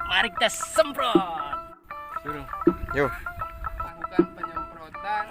Mari kita semprot. Suruh. Yuk. Lakukan penyemprotan.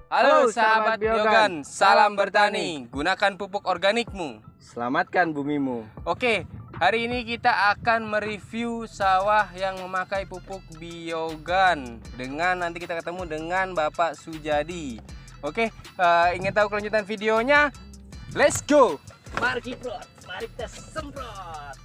Halo sahabat biogan, salam bertani. Gunakan pupuk organikmu. Selamatkan bumimu. Oke, hari ini kita akan mereview sawah yang memakai pupuk biogan. Nanti kita ketemu dengan Bapak Sujadi. Oke, ingin tahu kelanjutan videonya? Let's go. Mari kiprot, mari kita semprot.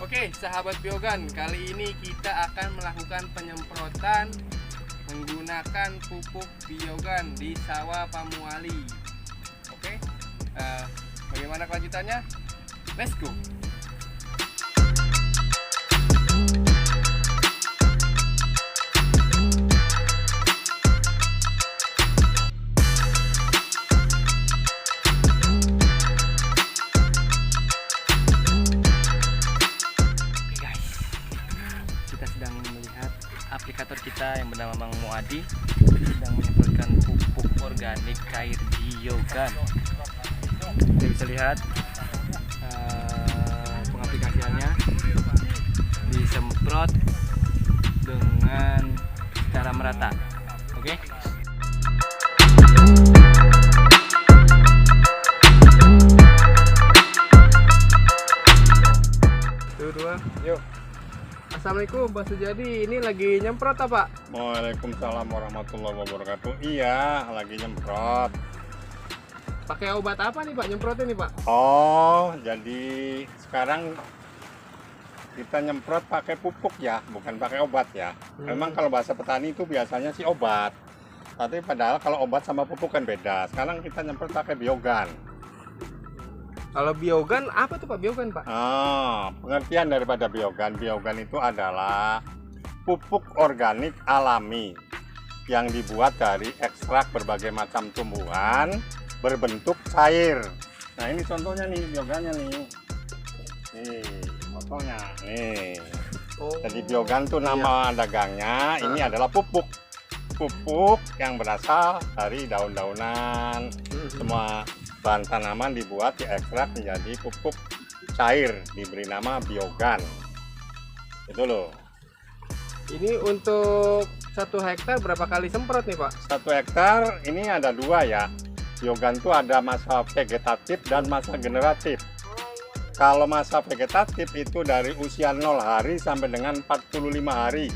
Oke, sahabat biogan, kali ini kita akan melakukan penyemprotan menggunakan pupuk biogan di sawah Pamuali. Oke, bagaimana kelanjutannya? Let's go. Kita sedang melihat aplikator kita yang bernama Mang Muadi sedang menyemprotkan pupuk organik cair biogan. Kita bisa lihat pengaplikasiannya disemprot dengan cara merata. Oke. Dua. Yuk. Assalamualaikum, Pak Sujadi. Ini lagi nyemprot apa? Waalaikumsalam warahmatullahi wabarakatuh. Iya, lagi nyemprot. Pakai obat apa nih Pak? Nyemprotnya nih Pak? Oh, jadi sekarang kita nyemprot pakai pupuk ya, bukan pakai obat ya. Memang kalau bahasa petani itu biasanya sih obat. Tapi padahal kalau obat sama pupuk kan beda. Sekarang kita nyemprot pakai biogan. Kalau biogan apa tuh Pak? Biogan Pak? Pengertian daripada biogan. Biogan itu adalah pupuk organik alami yang dibuat dari ekstrak berbagai macam tumbuhan berbentuk cair. Nah ini contohnya nih biogannya nih. Nih fotonya nih. Jadi biogan tuh nama dagangnya. Ini adalah pupuk. Pupuk yang berasal dari daun-daunan. Semua bahan tanaman dibuat diekstrak menjadi pupuk cair, diberi nama biogan. Itu loh. Ini untuk 1 hektar berapa kali semprot nih Pak? 1 hektar ini ada 2 ya. Biogan itu ada masa vegetatif dan masa generatif. Kalau masa vegetatif itu dari usia 0 hari sampai dengan 45 hari.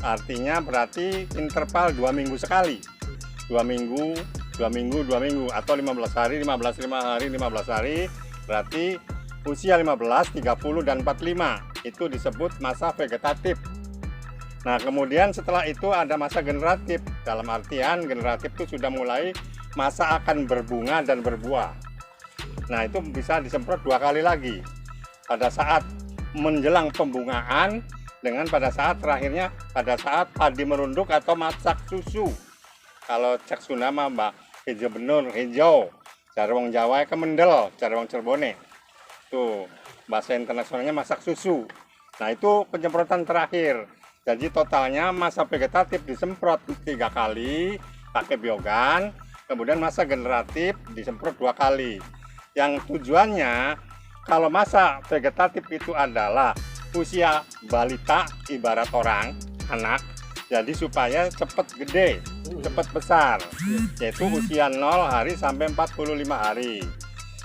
Artinya berarti interval 2 minggu sekali. 2 minggu atau 15 hari, 15 hari berarti usia 15, 30 dan 45 itu disebut masa vegetatif. Nah, kemudian setelah itu ada masa generatif. Dalam artian generatif itu sudah mulai masa akan berbunga dan berbuah. Nah, itu bisa disemprot 2 kali lagi. Pada saat menjelang pembungaan dengan pada saat terakhirnya pada saat padi merunduk atau masak susu. Kalau cek Sunda mah Mbak hijau benur, hijau, jarwong Jawa kemendel, jarwong Cirebone. Tuh, bahasa internasionalnya masak susu. Nah, itu penyemprotan terakhir. Jadi totalnya masa vegetatif disemprot 3 kali pakai biogan, kemudian masa generatif disemprot 2 kali. Yang tujuannya kalau masa vegetatif itu adalah usia balita, ibarat orang, anak, Jadi supaya cepat gede, cepat besar, yaitu usia 0 hari sampai 45 hari.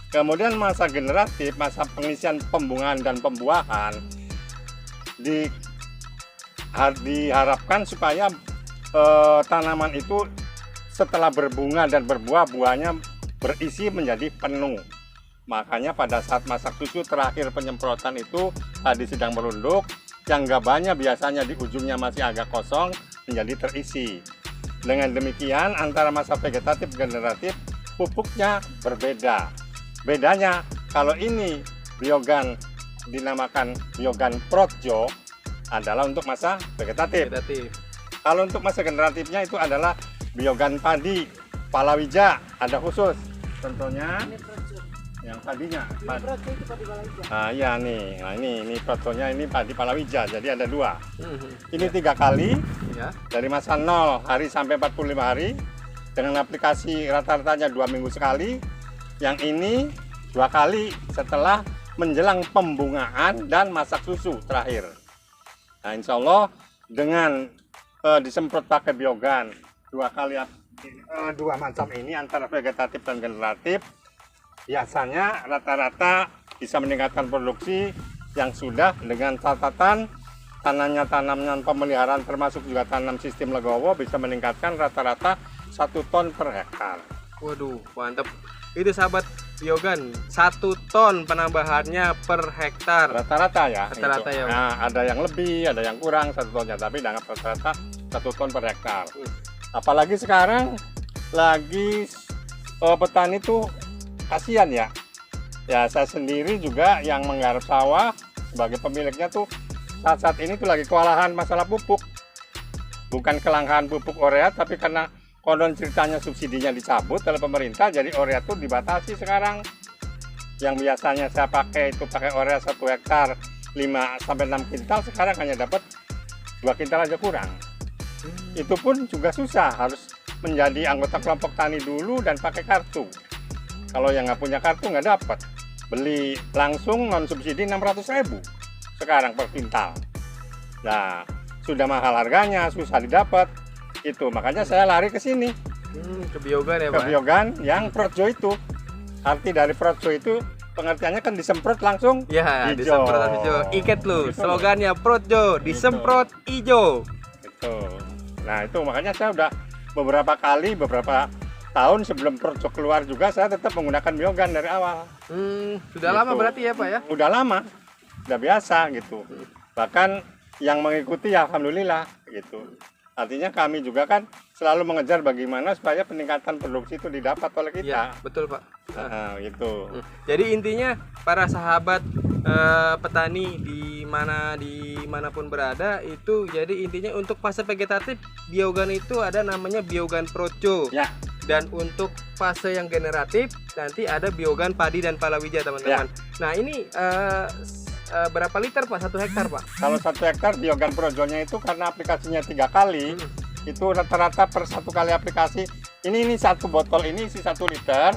Kemudian masa generatif, masa pengisian pembungaan dan pembuahan diharapkan supaya tanaman itu setelah berbunga dan berbuah, buahnya berisi menjadi penuh. Makanya pada saat masak susu terakhir penyemprotan itu tadi sedang merunduk, yang gabahnya biasanya di ujungnya masih agak kosong menjadi terisi. Dengan demikian antara masa vegetatif generatif pupuknya berbeda. Bedanya kalau ini biogan dinamakan biogan projo adalah untuk masa vegetatif. Kalau untuk masa generatifnya itu adalah biogan padi, palawija, ada khusus. Contohnya yang padinya. Nah, iya nih. Nah, ini protonya ini padi palawija. Jadi ada 2. Ini 3 kali Ya. dari masa 0 hari sampai 45 hari dengan aplikasi rata-ratanya 2 minggu sekali. Yang ini 2 kali setelah menjelang pembungaan dan masak susu terakhir. Nah, insya Allah dengan disemprot pakai biogan 2 kali 2 macam ini antara vegetatif dan generatif, biasanya rata-rata bisa meningkatkan produksi yang sudah dengan catatan tanaman pemeliharaan termasuk juga tanam sistem legowo bisa meningkatkan rata-rata 1 ton per hektar. Waduh, mantap. Itu sahabat biogan, 1 ton penambahannya per hektar. Rata-rata ya. Rata-rata gitu. ya. Nah, ada yang lebih, ada yang kurang 1 tonnya, tapi dianggap rata-rata 1 ton per hektar. Apalagi sekarang lagi petani tuh kasihan ya. Ya saya sendiri juga yang menggarap sawah sebagai pemiliknya tuh saat ini tuh lagi kewalahan masalah pupuk. Bukan kelangkaan pupuk urea, tapi karena konon ceritanya subsidinya dicabut oleh pemerintah, jadi urea tuh dibatasi sekarang. Yang biasanya saya pakai urea 1 hektar 5-6 kintal, sekarang hanya dapat 2 kintal aja kurang. Itu pun juga susah, harus menjadi anggota kelompok tani dulu dan pakai kartu. Kalau yang nggak punya kartu nggak dapat. Beli langsung non subsidi 600.000 sekarang per kintal. Nah, sudah mahal harganya, susah didapat. Itu makanya saya lari ke sini. Ke biogan ya, Ke Pak. biogan yang projo itu. Arti dari projo itu pengertiannya kan disemprot langsung Ya, hijau. disemprot hijau. Iket lu, Gitu. slogannya Projo, disemprot hijau. Gitu. Nah, itu makanya saya udah beberapa tahun sebelum projo keluar juga saya tetap menggunakan biogan dari awal. Sudah Gitu. lama berarti ya, Pak ya? Udah lama, udah biasa gitu. Bahkan yang mengikuti ya alhamdulillah gitu. Artinya kami juga kan selalu mengejar bagaimana supaya peningkatan produksi itu didapat oleh kita. Iya, betul Pak. Nah, gitu. Jadi intinya para sahabat petani dimanapun berada itu, jadi intinya untuk fase vegetatif biogan itu ada namanya biogan projo. Ya. Dan untuk fase yang generatif nanti ada biogan padi dan palawija teman-teman. Nah ini berapa liter Pak 1 hektar Pak? Kalau 1 hektar biogan projonya itu karena aplikasinya 3 kali, itu rata-rata per 1 kali aplikasi. Ini 1 botol ini isi 1 liter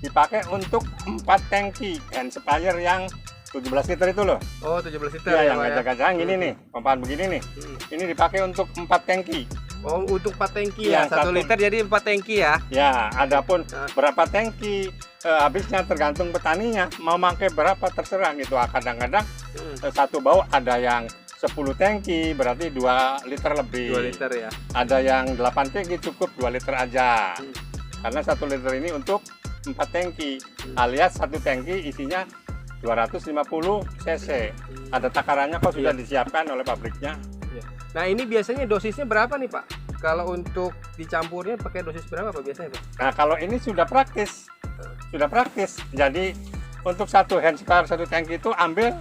dipakai untuk 4 tangki hand sprayer yang 17 liter itu loh. Oh 17 liter Iya, ya, yang Pak ya? gajah-gajahan gini nih, pompaan begini nih. Ini dipakai untuk 4 tangki. Oh untuk 4 tangki Iya, ya, 1 liter jadi 4 tangki ya? Ya, adapun berapa tangki habisnya tergantung petaninya. Mau pakai berapa terserah gitu. Kadang-kadang satu bau ada yang 10 tangki berarti 2 liter lebih. 2 liter ya. Ada yang 8 tangki cukup 2 liter aja. Karena 1 liter ini untuk 4 tangki. Alias 1 tangki isinya 250 cc. Ada takarannya kok sudah disiapkan oleh pabriknya. Nah ini biasanya dosisnya berapa nih Pak? Kalau untuk dicampurnya pakai dosis berapa Pak biasanya Pak? Nah kalau ini sudah praktis. Jadi untuk 1 hand sprayer 1 tangki itu ambil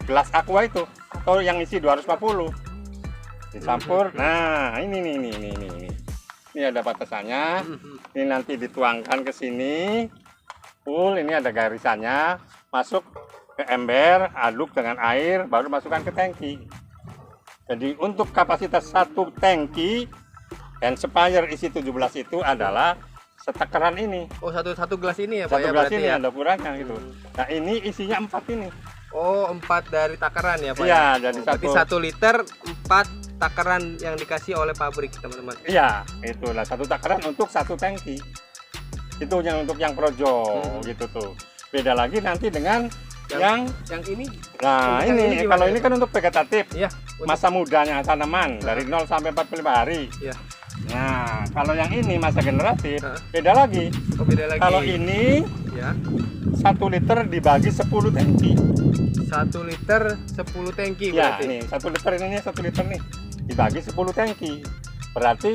gelas aqua itu atau yang isi 250 dicampur. Nah ini ada batasannya. Ini nanti dituangkan ke sini full. Ini ada garisannya, masuk ke ember, aduk dengan air, baru masukkan ke tangki. Jadi untuk kapasitas 1 tangki hand sprayer isi 17 itu adalah setakaran ini. Oh satu gelas ini ya Pak 1 ya gelas berarti ini ya? ada kurangnya gitu. Nah ini isinya 4 ini. Oh 4 dari takaran ya Pak Iya, ya? jadi Berarti 1 liter 4 takaran yang dikasih oleh pabrik, teman-teman. Iya, itulah 1 takaran untuk 1 tangki. Itu yang untuk yang projo gitu tuh. Beda lagi nanti dengan yang ini. nah yang ini gimana kalau ya, ini kan untuk vegetatif. Iya. Masa mudanya tanaman dari 0 sampai 45 hari. Iya. Nah, kalau yang ini masa generatif Hah? beda lagi. Oh, beda lagi. Kalau ini ya 1 liter dibagi 10 tangki. 1 liter 10 tangki Ya, berarti. ini 1 liter ini 1 liter nih dibagi 10 tangki. Berarti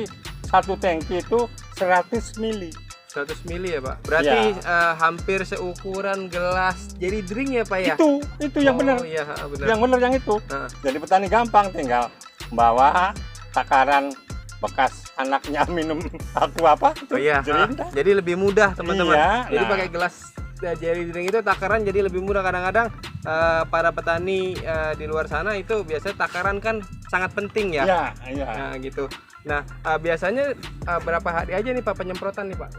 1 tangki itu 100 mili. 100 mili ya, Pak. Berarti Ya. hampir seukuran gelas jadi drink ya, Pak ya? Itu yang benar. Iya, benar. Yang benar yang itu. Heeh. Jadi petani gampang tinggal bawa takaran bekas anaknya minum aku apa? Oh iya, Jerinda. jadi lebih mudah, teman-teman. Iya, Jadi nah. pakai gelas jadi drink itu takaran jadi lebih mudah. Kadang-kadang para petani di luar sana itu biasanya takaran kan sangat penting ya. Iya. Nah, gitu. Nah, biasanya berapa hari aja nih Pak penyemprotan nih Pak?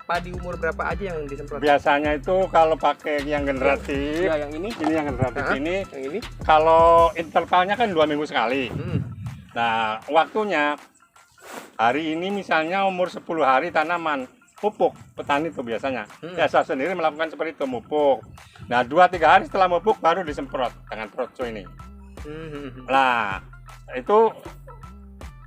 Padi umur berapa aja yang disemprot? Biasanya itu kalau pakai yang generatif, Ya, yang ini. ini yang generatif ini, Yang ini. kalau intervalnya kan 2 minggu sekali. Hmm. Nah, waktunya hari ini misalnya umur 10 hari tanaman pupuk petani itu biasanya. Saya sendiri melakukan seperti itu, mupuk. Nah, 2-3 hari setelah mupuk baru disemprot dengan projo ini. Nah, itu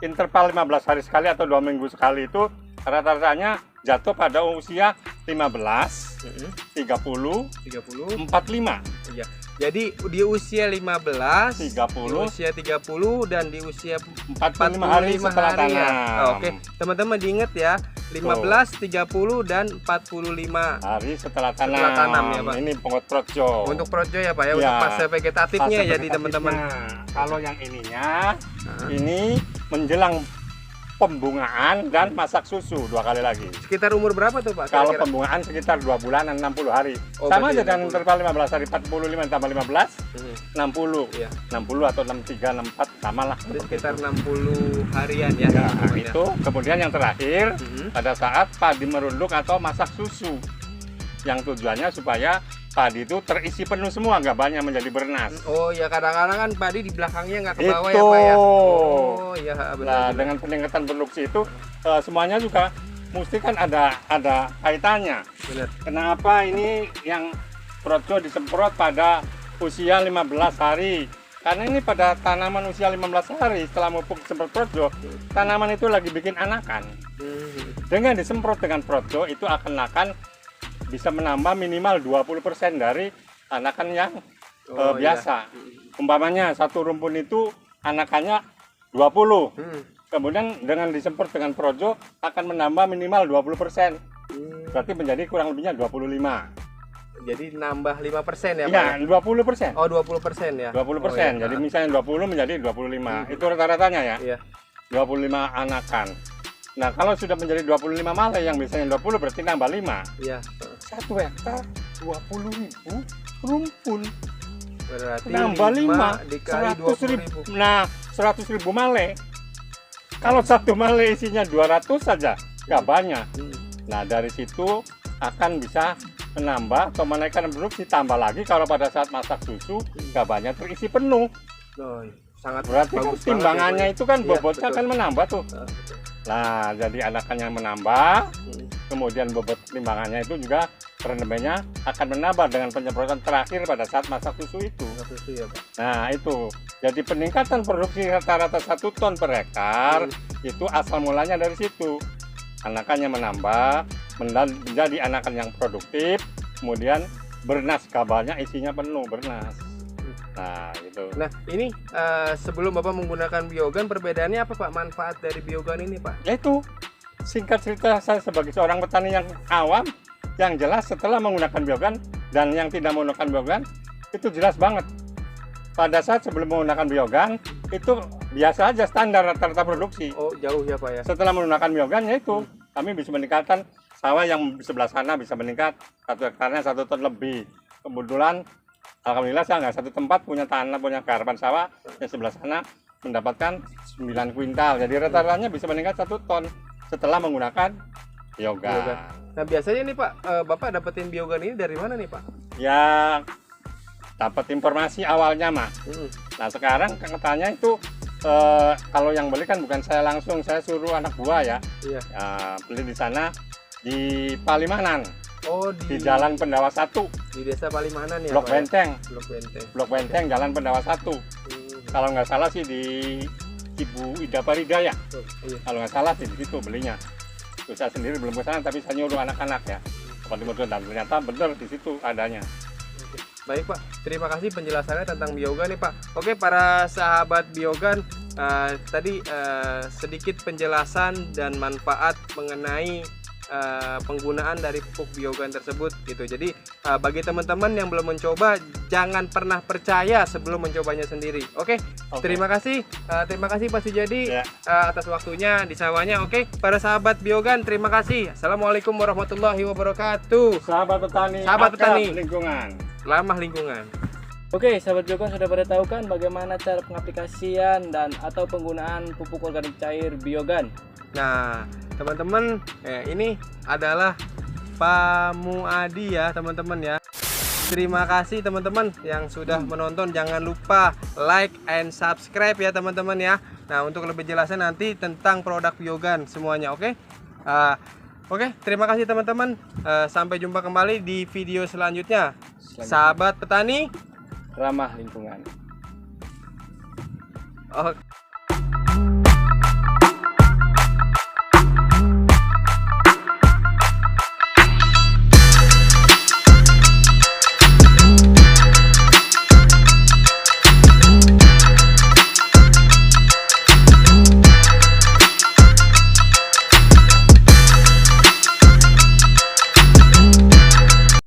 interval 15 hari sekali atau 2 minggu sekali itu rata-ratanya jatuh pada usia 15, 30, 30. 45. Iya. Jadi di usia 15, 30, di usia 30 dan di usia 45 hari setelah hari ya. tanam. Oke, teman-teman diingat ya, 15, 30 dan 45 hari setelah tanam. Setelah tanam ya, Pak. Ini pengot projo. untuk projo ya Pak ya, Ya. untuk fase vegetatifnya Fase jadi teman-teman. vegetatifnya. Kalau yang ininya, ini menjelang pembungaan dan masak susu 2 kali lagi. Sekitar umur berapa tuh Pak? Kalau kira-kira? pembungaan sekitar 2 bulanan 60 hari. Oh, Sama berarti aja dengan 60. interval 15 hari, 45 tambah 15, 60. Iya. 60 atau 63, 64 sama lah. Jadi sekitar 60 harian ya. Ya, teman-teman ya. itu kemudian yang terakhir Mhm. pada saat padi merunduk atau masak susu. Yang tujuannya supaya padi itu terisi penuh semua, nggak banyak menjadi bernas. Oh ya, kadang-kadang kan padi di belakangnya nggak ke bawah ya Itu. Pak ya. Oh iya benar. Nah, dengan peningkatan produksi itu semuanya juga mesti kan ada kaitannya. Benar. Kenapa ini yang projo disemprot pada usia 15 hari? Karena ini pada tanaman usia 15 hari setelah mupuk semprot projo, tanaman itu lagi bikin anakan. Dengan disemprot dengan projo itu akan bisa menambah minimal 20% dari anakan yang Oh, biasa. Umpamanya satu rumpun itu anakannya 20. Kemudian dengan disemprot dengan projo akan menambah minimal 20%. Berarti menjadi kurang lebihnya 25. Jadi nambah 5% ya Pak? Iya, ya? 20%. Oh 20% ya? 20%. Oh, iya. Jadi misalnya 20 menjadi 25. Itu rata-ratanya ya. Iya. 25 anakan. Nah, kalau sudah menjadi 25 malai yang biasanya 20 berarti nambah 5. Iya. 1 hektar 20.000 rumpun. Berarti Nambah 5 dikali 100.000. Nah, 100.000 malai. Kalau satu malai isinya 200 saja, nggak banyak. Nah, dari situ akan bisa menambah atau menaikkan produksi, tambah lagi kalau pada saat masak susu nggak banyak terisi penuh. Oh, sangat Berarti kan bagus timbangannya banget ya, itu kan Iya, bobotnya betul. kan menambah tuh. Betul. Nah, jadi anakannya menambah, kemudian bobot timbangannya itu juga rendemennya akan menambah dengan penyemprotan terakhir pada saat masak susu itu. Susu ya Pak. Nah, itu. Jadi peningkatan produksi rata-rata 1 ton per hektar itu asal mulanya dari situ. Anakannya menambah, menjadi anakan yang produktif, kemudian bernas, kabalnya isinya penuh bernas. Nah, gitu. Nah ini sebelum Bapak menggunakan biogan, perbedaannya apa Pak? Manfaat dari biogan ini Pak? Yaitu singkat cerita, saya sebagai seorang petani yang awam, yang jelas setelah menggunakan biogan dan yang tidak menggunakan biogan itu jelas banget. Pada saat sebelum menggunakan biogan itu biasa aja standar rata-rata produksi. Oh jauh ya Pak ya? Setelah menggunakan biogan yaitu kami bisa meningkatkan sawah yang di sebelah sana bisa meningkat 1 hektarnya 1 ton lebih. Kebetulan alhamdulillah saya nggak satu tempat punya garapan sawah yang sebelah sana mendapatkan 9 kuintal. Jadi rata-ratanya bisa meningkat 1 ton setelah menggunakan biogan. Nah biasanya nih Pak, Bapak dapetin biogan ini dari mana nih Pak? Ya dapat informasi awalnya mah. Nah sekarang katanya itu Kalau yang beli kan bukan saya langsung, saya suruh anak buah ya. Iya. Beli di sana di Palimanan, Oh, di Jalan Pendawa 1, di Desa Palimanan ya, Blok Pak, ya? Benteng. Blok Benteng. Blok Benteng, Jalan Pendawa 1. Kalau nggak salah sih di Ibu Ida Parida ya. Oh, iya. Kalau nggak salah sih di situ belinya. Terus saya sendiri belum ke sana, tapi saya nyuruh anak-anak ya. Dan ternyata benar di situ adanya. Baik Pak, terima kasih penjelasannya tentang biogan nih Pak. Oke, para sahabat biogan, tadi sedikit penjelasan dan manfaat mengenai penggunaan dari pupuk biogan tersebut gitu. Jadi bagi teman-teman yang belum mencoba, jangan pernah percaya sebelum mencobanya sendiri. Oke. Terima kasih Pak Sujadi Ya. atas waktunya di sawahnya. Oke, para sahabat biogan, terima kasih. Assalamualaikum warahmatullahi wabarakatuh. Sahabat petani, Sahabat akrab petani. lingkungan. Ramah lingkungan. Oke, sahabat biogan sudah pada tahu kan bagaimana cara pengaplikasian dan atau penggunaan pupuk organik cair biogan. Nah, teman-teman, ini adalah Pak Muadi ya, teman-teman ya. Terima kasih teman-teman yang sudah menonton. Jangan lupa like and subscribe ya teman-teman ya. Nah, untuk lebih jelasnya nanti tentang produk biogan semuanya, oke? Oke, terima kasih teman-teman. Sampai jumpa kembali di video selanjutnya. Sahabat petani, Ramah lingkungan. oke.